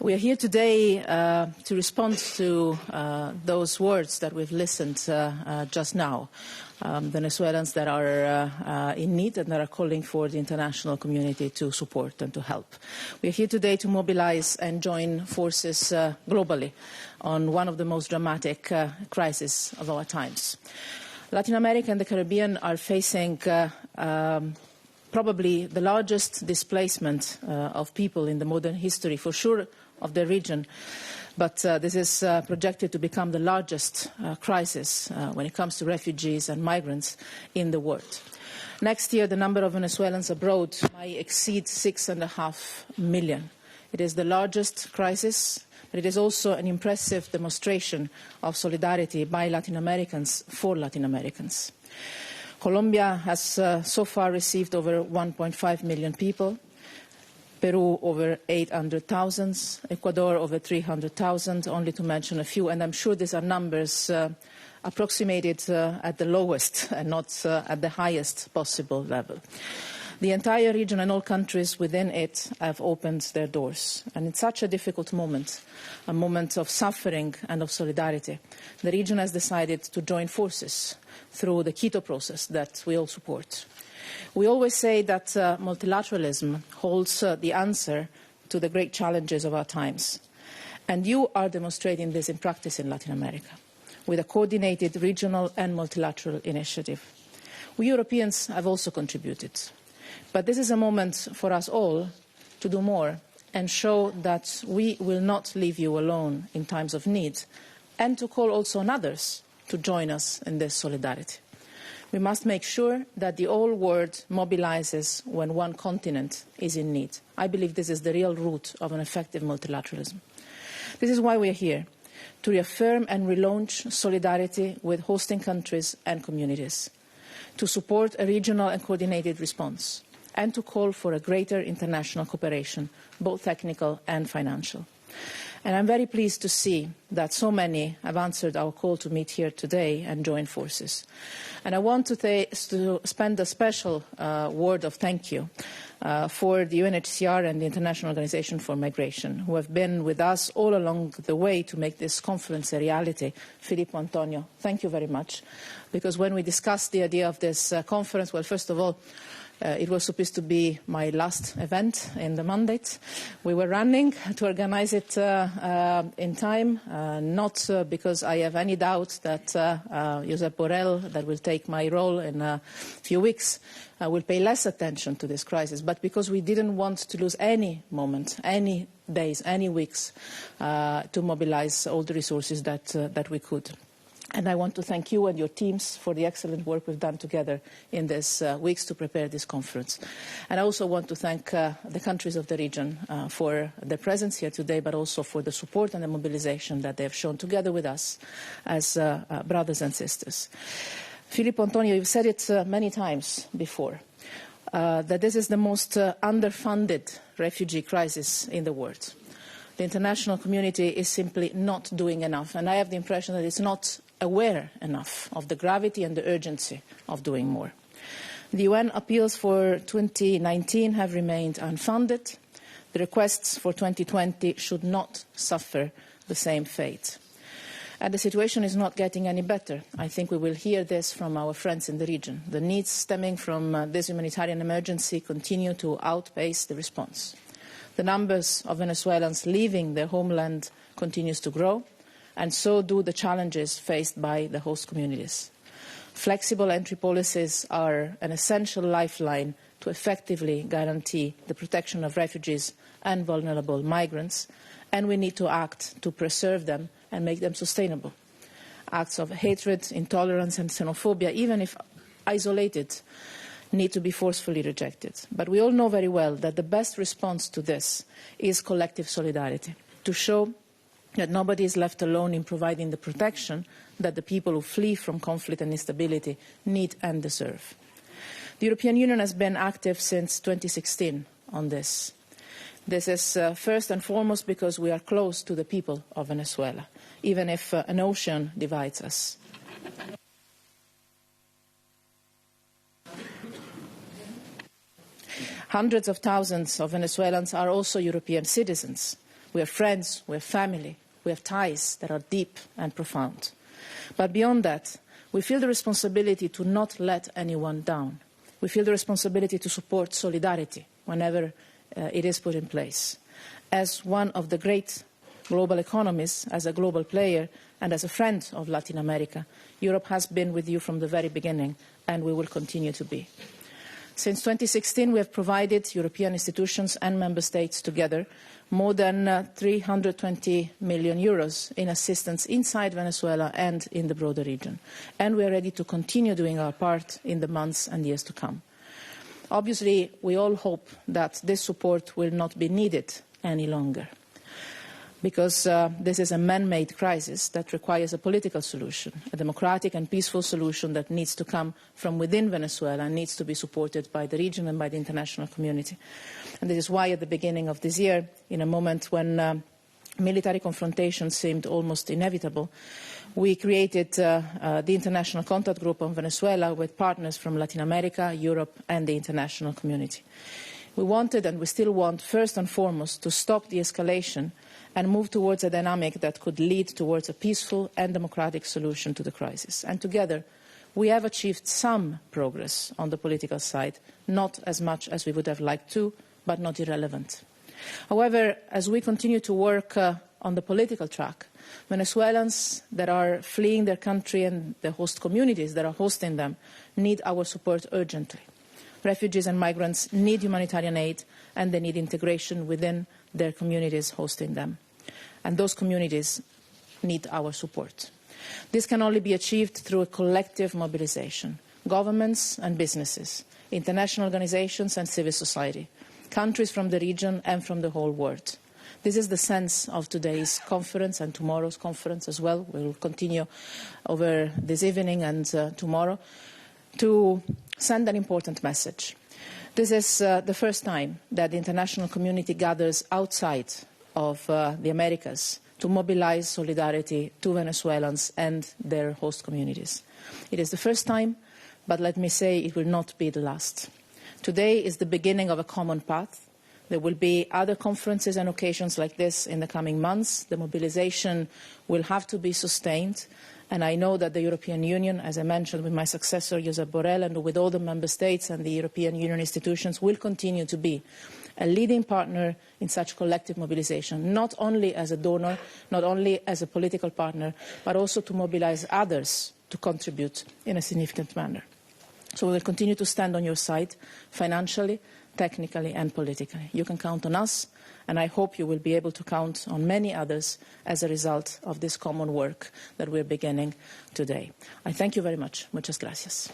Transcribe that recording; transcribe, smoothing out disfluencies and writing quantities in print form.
We are here today to respond to those words that we've listened just now. Venezuelans that are in need and that are calling for the international community to support and to help. We are here today to mobilize and join forces globally on one of the most dramatic crises of our times. Latin America and the Caribbean are facing probably the largest displacement of people in the modern history, for sure, of the region. But this is projected to become the largest crisis when it comes to refugees and migrants in the world. Next year, the number of Venezuelans abroad might exceed 6.5 million. It is the largest crisis, but it is also an impressive demonstration of solidarity by Latin Americans for Latin Americans. Colombia has so far received over 1.5 million people. Peru over 800,000, Ecuador over 300,000, only to mention a few. And I'm sure these are numbers approximated at the lowest and not at the highest possible level. The entire region and all countries within it have opened their doors. And in such a difficult moment, a moment of suffering and of solidarity, the region has decided to join forces through the Quito process that we all support. We always say that multilateralism holds the answer to the great challenges of our times. And you are demonstrating this in practice in Latin America, with a coordinated regional and multilateral initiative. We Europeans have also contributed. But this is a moment for us all to do more and show that we will not leave you alone in times of need, and to call also on others to join us in this solidarity. We must make sure that the whole world mobilizes when one continent is in need. I believe this is the real root of an effective multilateralism. This is why we are here, to reaffirm and relaunch solidarity with hosting countries and communities, to support a regional and coordinated response, and to call for a greater international cooperation, both technical and financial. And I'm very pleased to see that so many have answered our call to meet here today and join forces. And I want to spend a special word of thank you for the UNHCR and the International Organization for Migration, who have been with us all along the way to make this conference a reality. Filippo, Antonio, thank you very much. Because when we discussed the idea of this conference, well, first of all, it was supposed to be my last event in the mandate. We were running to organize it in time, not because I have any doubt that Josep Borrell, that will take my role in a few weeks, will pay less attention to this crisis, but because we didn't want to lose any moment, any days, any weeks to mobilize all the resources that we could. And I want to thank you and your teams for the excellent work we've done together in these weeks to prepare this conference. And I also want to thank the countries of the region for their presence here today, but also for the support and the mobilization that they have shown together with us as brothers and sisters. Filippo, Antonio, you've said it many times before, that this is the most underfunded refugee crisis in the world. The international community is simply not doing enough, and I have the impression that it's not aware enough of the gravity and the urgency of doing more. The UN appeals for 2019 have remained unfunded. The requests for 2020 should not suffer the same fate. And the situation is not getting any better. I think we will hear this from our friends in the region. The needs stemming from this humanitarian emergency continue to outpace the response. The numbers of Venezuelans leaving their homeland continues to grow, and so do the challenges faced by the host communities. Flexible entry policies are an essential lifeline to effectively guarantee the protection of refugees and vulnerable migrants, and we need to act to preserve them and make them sustainable. Acts of hatred, intolerance and xenophobia, even if isolated, need to be forcefully rejected. But we all know very well that the best response to this is collective solidarity, to show that nobody is left alone in providing the protection that the people who flee from conflict and instability need and deserve. The European Union has been active since 2016 on this. This is first and foremost because we are close to the people of Venezuela, even if an ocean divides us. Hundreds of thousands of Venezuelans are also European citizens, We are friends, we are family, we have ties that are deep and profound. But beyond that, we feel the responsibility to not let anyone down. We feel the responsibility to support solidarity whenever it is put in place. As one of the great global economies, as a global player, and as a friend of Latin America, Europe has been with you from the very beginning, and we will continue to be. Since 2016, we have provided European institutions and member states together more than 320 million euros in assistance inside Venezuela and in the broader region. And we are ready to continue doing our part in the months and years to come. Obviously, we all hope that this support will not be needed any longer, because this is a man-made crisis that requires a political solution, a democratic and peaceful solution that needs to come from within Venezuela and needs to be supported by the region and by the international community. And this is why at the beginning of this year, in a moment when military confrontation seemed almost inevitable, we created the International Contact Group on Venezuela with partners from Latin America, Europe and the international community. We wanted, and we still want, first and foremost, to stop the escalation and move towards a dynamic that could lead towards a peaceful and democratic solution to the crisis. And together, we have achieved some progress on the political side, not as much as we would have liked to, but not irrelevant. However, as we continue to work on the political track, Venezuelans that are fleeing their country and the host communities that are hosting them need our support urgently. Refugees and migrants need humanitarian aid, and they need integration within their communities hosting them. And those communities need our support. This can only be achieved through a collective mobilization. Governments and businesses, international organizations and civil society, countries from the region and from the whole world. This is the sense of today's conference and tomorrow's conference as well. We will continue over this evening and tomorrow to send an important message. This is the first time that the international community gathers outside of the Americas to mobilize solidarity to Venezuelans and their host communities. It is the first time, but let me say it will not be the last. Today is the beginning of a common path. There will be other conferences and occasions like this in the coming months. The mobilization will have to be sustained. And I know that the European Union, as I mentioned with my successor, Josep Borrell, and with all the member states and the European Union institutions, will continue to be a leading partner in such collective mobilization, not only as a donor, not only as a political partner, but also to mobilize others to contribute in a significant manner. So we will continue to stand on your side, financially, technically and politically. You can count on us, and I hope you will be able to count on many others as a result of this common work that we're beginning today. I thank you very much. Muchas gracias.